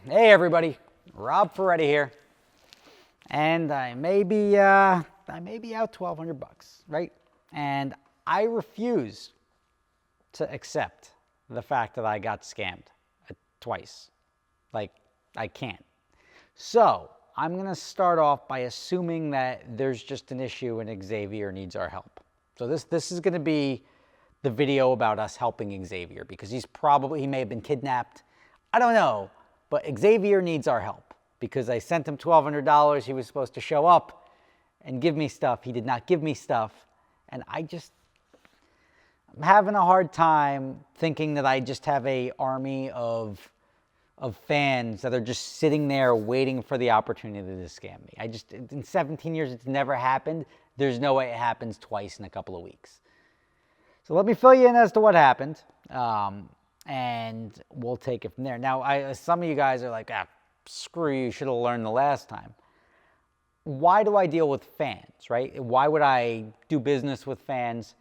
Hey everybody, Rob Ferretti here, and I may be out $1,200, right? And I refuse to accept the fact that I got scammed twice. Like, I can't. So I'm gonna start off by assuming that there's just an issue and Xavier needs our help. So this is gonna be the video about us helping Xavier because he may have been kidnapped. I don't know. But Xavier needs our help because I sent him $1,200. He was supposed to show up and give me stuff. He did not give me stuff. And I'm having a hard time thinking that I just have an army of fans that are just sitting there waiting for the opportunity to scam me. In 17 years, it's never happened. There's no way it happens twice in a couple of weeks. So let me fill you in as to what happened. And we'll take it from there. Now, some of you guys are like, screw you should have learned the last time. Why do I deal with fans, right? Why would I do business with fans?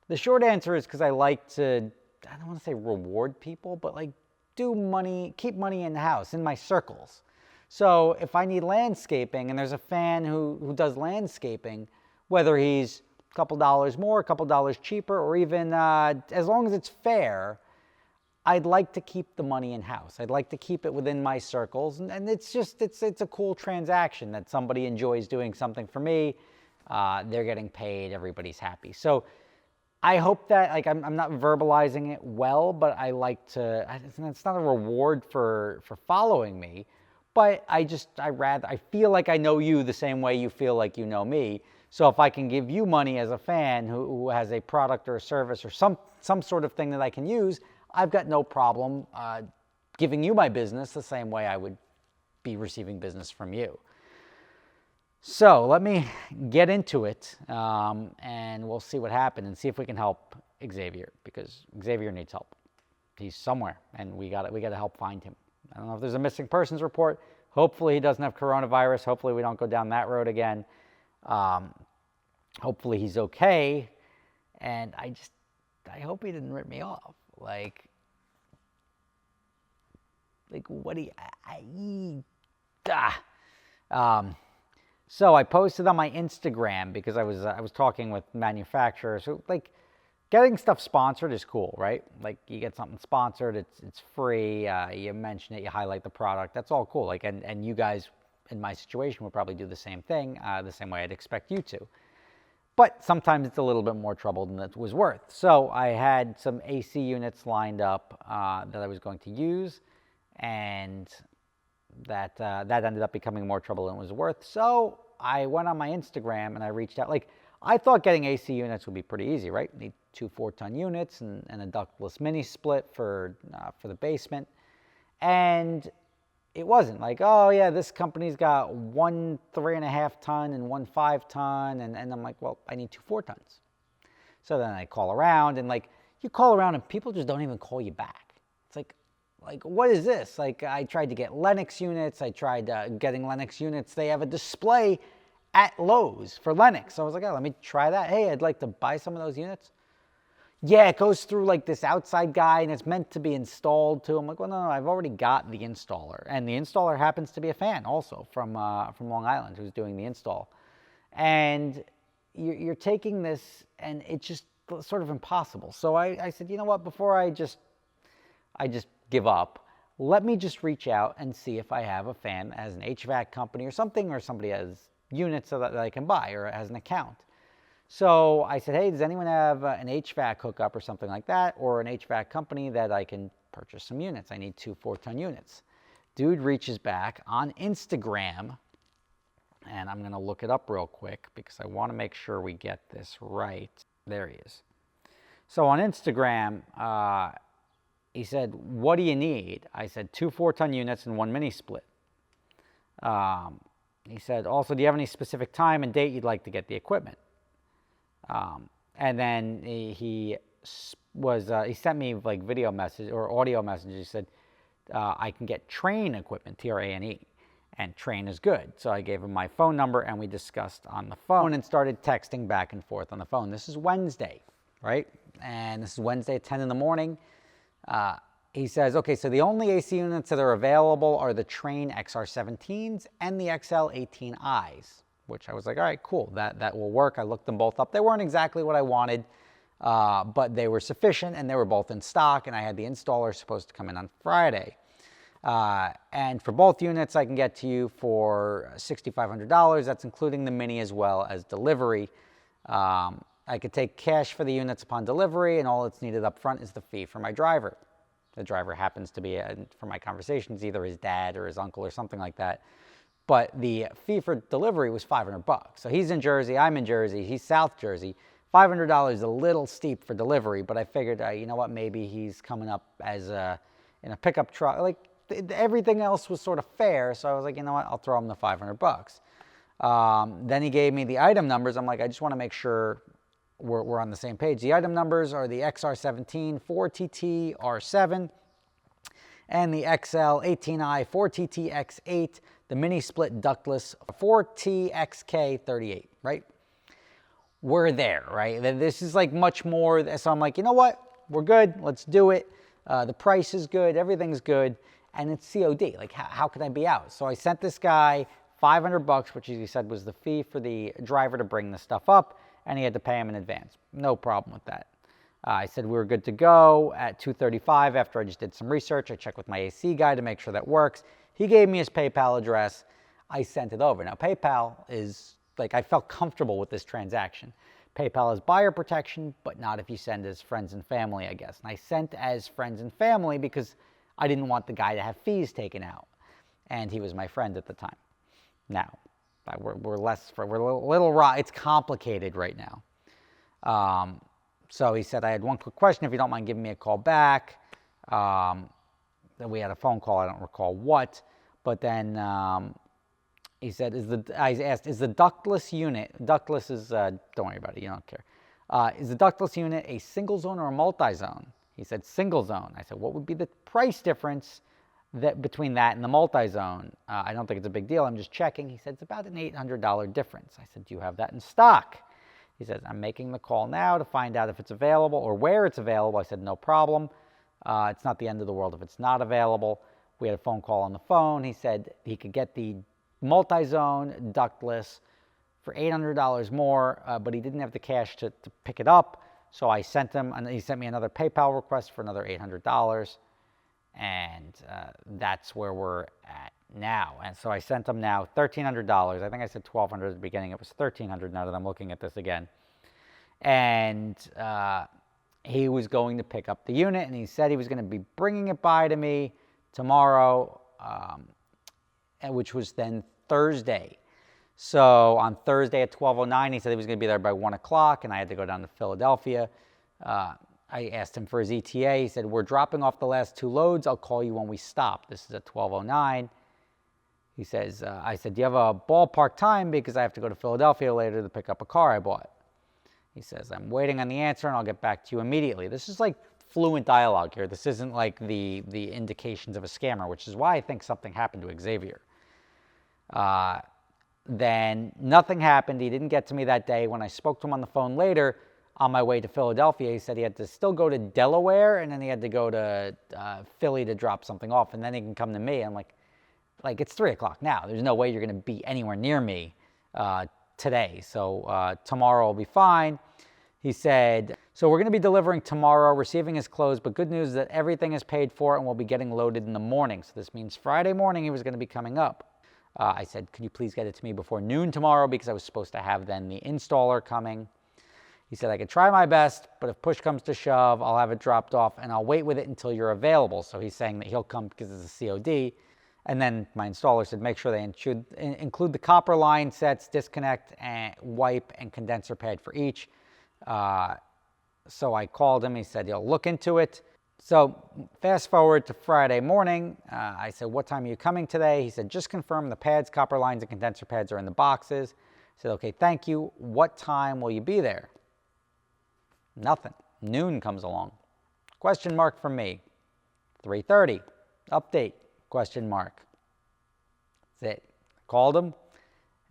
The short answer is because I like to, I don't want to say reward people, but like keep money in the house, in my circles. So if I need landscaping and there's a fan who does landscaping, whether he's a couple dollars more, a couple dollars cheaper, or even as long as it's fair, I'd like to keep the money in-house. I'd like to keep it within my circles. And it's a cool transaction that somebody enjoys doing something for me. They're getting paid. Everybody's happy. So I hope that, like, I'm not verbalizing it well, but I like to, it's not a reward for following me, but I feel like I know you the same way you feel like you know me. So if I can give you money as a fan who has a product or a service or some sort of thing that I can use, I've got no problem giving you my business the same way I would be receiving business from you. So let me get into it, and we'll see what happens and see if we can help Xavier, because Xavier needs help. He's somewhere, and we got to help find him. I don't know if there's a missing persons report. Hopefully he doesn't have coronavirus. Hopefully we don't go down that road again. Hopefully he's okay, and I hope he didn't rip me off. Like what do you, so I posted on my Instagram because I was talking with manufacturers. So like getting stuff sponsored is cool, right? Like you get something sponsored, it's free. You mention it, you highlight the product. That's all cool. Like and you guys in my situation would probably do the same thing, the same way I'd expect you to. But sometimes it's a little bit more trouble than it was worth. So I had some AC units lined up that I was going to use, and that ended up becoming more trouble than it was worth. So I went on my Instagram and I reached out. Like, I thought getting AC units would be pretty easy, right? Need 2 4-ton units and a ductless mini split for the basement. And it wasn't like, oh yeah, this company's got 1 3.5-ton and 1 5-ton, and I'm like, well, I need 2 4-tons. So then I call around, and like you call around and people just don't even call you back. It's like what is this? Like I tried to get Lennox units. I tried getting Lennox units. They have a display at Lowe's for Lennox. So I was like, oh, let me try that. Hey, I'd like to buy some of those units. Yeah, it goes through like this outside guy and it's meant to be installed too. I'm like, well, no, I've already got the installer. And the installer happens to be a fan also from Long Island who's doing the install. And you're taking this and it's just sort of impossible. So I said, you know what, before I just give up, let me just reach out and see if I have a fan as an HVAC company or something, or somebody has units that I can buy or has an account. So I said, hey, does anyone have an HVAC hookup or something like that, or an HVAC company that I can purchase some units? I need 2 4-ton units. Dude reaches back on Instagram, and I'm going to look it up real quick because I want to make sure we get this right. There he is. So on Instagram, he said, what do you need? I said 2 4-ton units and 1 mini split. He said, also, do you have any specific time and date you'd like to get the equipment? And then he sent me like video message or audio message. He said, I can get Train equipment, Trane, and Train is good. So I gave him my phone number and we discussed on the phone and started texting back and forth on the phone. This is Wednesday, right? And this is Wednesday at 10 in the morning. he says, okay, so the only AC units that are available are the Train XR17s and the XL18Is, which I was like, all right, cool, that will work. I looked them both up. They weren't exactly what I wanted, but they were sufficient, and they were both in stock, and I had the installer supposed to come in on Friday. And for both units, I can get to you for $6,500. That's including the Mini as well as delivery. I could take cash for the units upon delivery, and all that's needed up front is the fee for my driver. The driver happens to be, for my conversations, either his dad or his uncle or something like that. But the fee for delivery was $500. So he's in Jersey, I'm in Jersey, he's South Jersey. $500 is a little steep for delivery, but I figured, you know what, maybe he's coming up as in a pickup truck. Like, everything else was sort of fair, so I was like, you know what, I'll throw him the $500. Then he gave me the item numbers. I'm like, I just want to make sure we're on the same page. The item numbers are the XR17 4TT R7 and the XL18i 4TT X8, the mini split ductless 4TXK38, right? We're there, right? This is like much more. So I'm like, you know what? We're good. Let's do it. The price is good. Everything's good. And it's COD. Like, how could I be out? So I sent this guy $500, which he said was the fee for the driver to bring the stuff up, and he had to pay him in advance. No problem with that. I said we were good to go at 2:35 after I just did some research. I checked with my AC guy to make sure that works. He gave me his PayPal address. I sent it over. Now, PayPal is, like, I felt comfortable with this transaction. PayPal has buyer protection, but not if you send as friends and family, I guess. And I sent as friends and family because I didn't want the guy to have fees taken out. And he was my friend at the time. Now, we're a little raw. It's complicated right now. So he said, I had one quick question. If you don't mind giving me a call back. Then we had a phone call. I don't recall what. But then he said, I asked, is the ductless unit, ductless is, don't worry about it, you don't care. Is the ductless unit a single zone or a multi-zone? He said, single zone. I said, what would be the price difference between that and the multi-zone? I don't think it's a big deal. I'm just checking. He said, it's about an $800 difference. I said, do you have that in stock? He says, I'm making the call now to find out if it's available or where it's available. I said, no problem. It's not the end of the world if it's not available. We had a phone call on the phone. He said he could get the multi-zone ductless for $800 more, but he didn't have the cash to pick it up. So I sent him, and he sent me another PayPal request for another $800, and that's where we're at now. And so I sent him now $1,300. I think I said $1,200 at the beginning. It was $1,300 now that I'm looking at this again. And he was going to pick up the unit, and he said he was going to be bringing it by to me tomorrow, which was then Thursday. So on Thursday at 12:09, he said he was going to be there by 1 o'clock, and I had to go down to Philadelphia. I asked him for his ETA. He said, we're dropping off the last 2 loads. I'll call you when we stop. This is at 12:09. He says, I said, do you have a ballpark time? Because I have to go to Philadelphia later to pick up a car I bought. He says, I'm waiting on the answer, and I'll get back to you immediately. This is like fluent dialogue here. This isn't like the indications of a scammer, which is why I think something happened to Xavier. Then nothing happened. He didn't get to me that day. When I spoke to him on the phone later, on my way to Philadelphia, he said he had to still go to Delaware, and then he had to go to Philly to drop something off, and then he can come to me. I'm like it's 3 o'clock now. There's no way you're going to be anywhere near me today. So tomorrow will be fine. He said, so we're going to be delivering tomorrow. Receiving is closed, but good news is that everything is paid for and we'll be getting loaded in the morning. So this means Friday morning he was going to be coming up. I said, could you please get it to me before noon tomorrow, because I was supposed to have then the installer coming. He said, I could try my best, but if push comes to shove, I'll have it dropped off and I'll wait with it until you're available. So he's saying that he'll come because it's a COD. And then my installer said, make sure they include the copper line sets, disconnect, and wipe, and condenser pad for each. So I called him. He said he'll look into it. So fast forward to Friday morning. I said, what time are you coming today? He said, just confirm the pads, copper lines, and condenser pads are in the boxes. I said, okay, thank you. What time will you be there? Nothing. Noon comes along. Question mark from me. 3:30. Update. Question mark. That's it. Called him,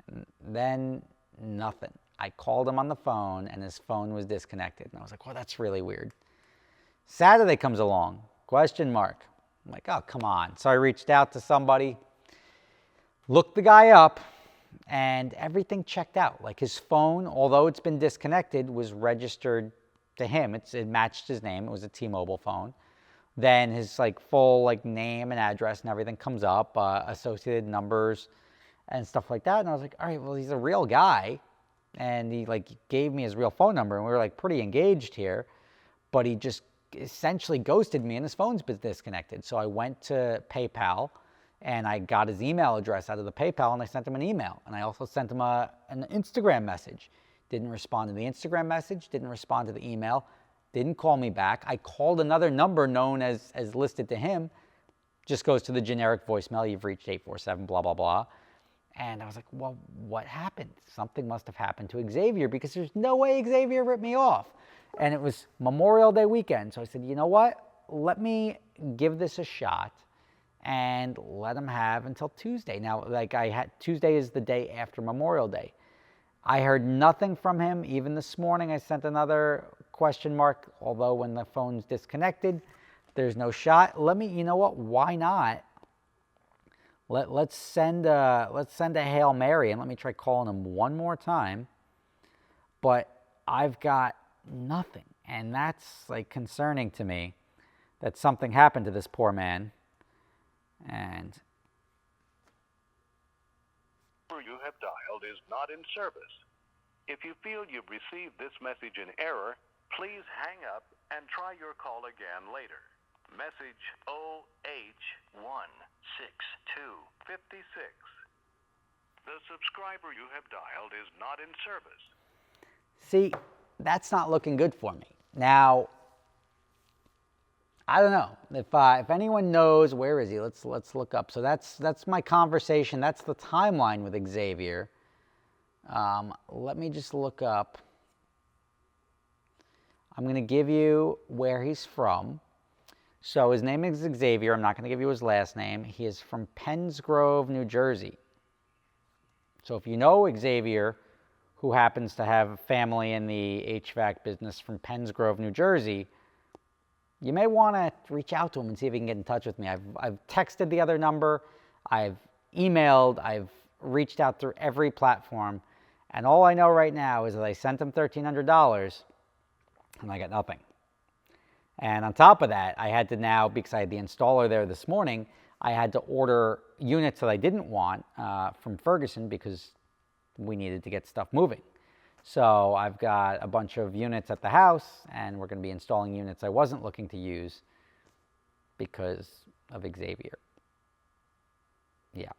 and then nothing. I called him on the phone, and his phone was disconnected. And I was like, well, that's really weird. Saturday comes along. Question mark. I'm like, oh, come on. So I reached out to somebody, looked the guy up, and everything checked out. Like his phone, although it's been disconnected, was registered to him. It matched his name. It was a T-Mobile phone. Then his like full like name and address and everything comes up, associated numbers and stuff like that. And I was like, all right, well, he's a real guy. And he like gave me his real phone number, and we were like pretty engaged here, but he just essentially ghosted me and his phone's been disconnected. So I went to PayPal and I got his email address out of the PayPal and I sent him an email. And I also sent him an Instagram message. Didn't respond to the Instagram message, didn't respond to the email, didn't call me back. I called another number known as listed to him, just goes to the generic voicemail, you've reached 847, blah, blah, blah. And I was like, well, what happened? Something must have happened to Xavier, because there's no way Xavier ripped me off. And it was Memorial Day weekend. So I said, you know what? Let me give this a shot and let him have until Tuesday. Now, like Tuesday is the day after Memorial Day. I heard nothing from him. Even this morning, I sent another question mark, although when the phone's disconnected, there's no shot. You know what? Why not? Let's send a Hail Mary, and let me try calling him one more time. But I've got nothing, and that's like concerning to me that something happened to this poor man. And number you have dialed is not in service. If you feel you've received this message in error, please hang up and try your call again later. Message OH16256. The subscriber you have dialed is not in service. See, that's not looking good for me. Now, I don't know if anyone knows where is he. Let's look up. So that's my conversation. That's the timeline with Xavier. Let me just look up. I'm going to give you where he's from. So his name is Xavier. I'm not going to give you his last name. He is from Penns Grove, New Jersey. So if you know Xavier, who happens to have family in the HVAC business from Penns Grove, New Jersey, you may want to reach out to him and see if he can get in touch with me. I've texted the other number. I've emailed. I've reached out through every platform. And all I know right now is that I sent him $1,300 and I got nothing. And on top of that, I had to now, because I had the installer there this morning, I had to order units that I didn't want from Ferguson because we needed to get stuff moving. So I've got a bunch of units at the house, and we're going to be installing units I wasn't looking to use because of Xavier. Yeah.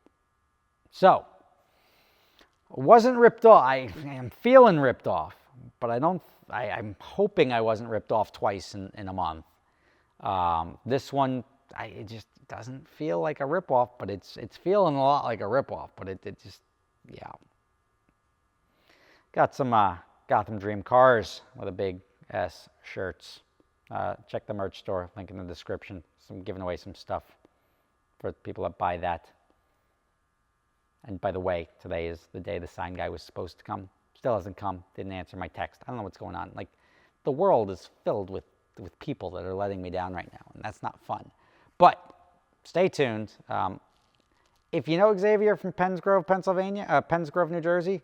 So, wasn't ripped off. I am feeling ripped off, but I'm hoping I wasn't ripped off twice in a month. This one, it just doesn't feel like a ripoff, but it's feeling a lot like a ripoff, but it just, yeah. Got some Gotham Dream cars with a big S shirts. Check the merch store, link in the description. I'm giving away some stuff for people that buy that. And by the way, today is the day the sign guy was supposed to come. Still hasn't come, didn't answer my text. I don't know what's going on. Like, the world is filled with people that are letting me down right now, and that's not fun. But stay tuned. If you know Xavier from Penns Grove, New Jersey,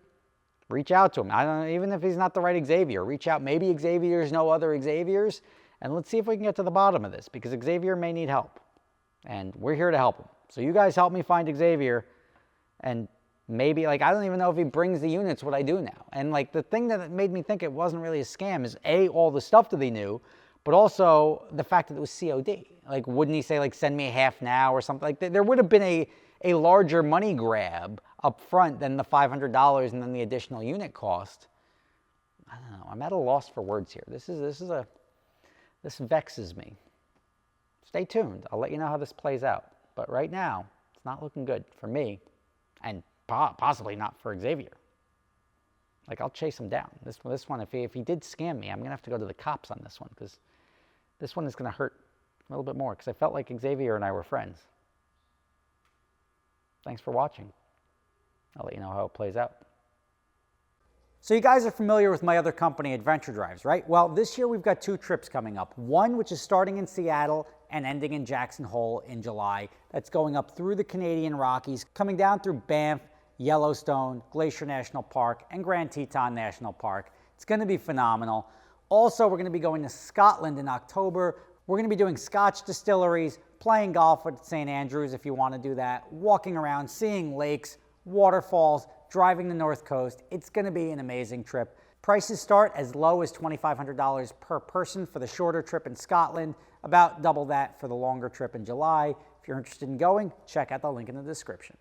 reach out to him. I don't know, even if he's not the right Xavier, reach out. Maybe Xavier's know other Xaviers, and let's see if we can get to the bottom of this, because Xavier may need help, and we're here to help him. So you guys help me find Xavier, and maybe, like, I don't even know if he brings the units, what I do now. And, like, the thing that made me think it wasn't really a scam is, A, all the stuff that he knew, but also the fact that it was COD. Like, wouldn't he say, like, send me half now or something? Like, there would have been a larger money grab up front than the $500 and then the additional unit cost. I don't know. I'm at a loss for words here. This vexes me. Stay tuned. I'll let you know how this plays out. But right now, it's not looking good for me, and possibly not for Xavier. Like, I'll chase him down. This one, if he did scam me, I'm going to have to go to the cops on this one, because this one is going to hurt a little bit more, because I felt like Xavier and I were friends. Thanks for watching. I'll let you know how it plays out. So you guys are familiar with my other company, Adventure Drives, right? Well, this year we've got 2 trips coming up. One, which is starting in Seattle and ending in Jackson Hole in July. That's going up through the Canadian Rockies, coming down through Banff, Yellowstone, Glacier National Park, and Grand Teton National Park. It's going to be phenomenal. Also, we're going to be going to Scotland in October. We're going to be doing Scotch distilleries, playing golf at St. Andrews if you want to do that, walking around, seeing lakes, waterfalls, driving the North Coast. It's going to be an amazing trip. Prices start as low as $2,500 per person for the shorter trip in Scotland, about double that for the longer trip in July. If you're interested in going, check out the link in the description.